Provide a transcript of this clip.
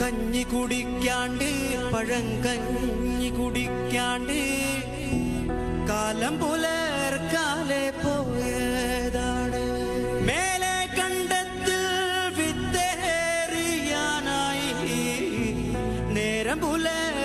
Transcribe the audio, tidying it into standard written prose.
കഞ്ഞി കുടിക്കാണ്ട് പഴങ്കഞ്ഞി കുടിക്കാണ്ട് കാലം പുലർക്കാലെ പോയതാണ്. മേലെ കണ്ടത്തിൽ വിത്തേറിയാനായി നേരം പുലർ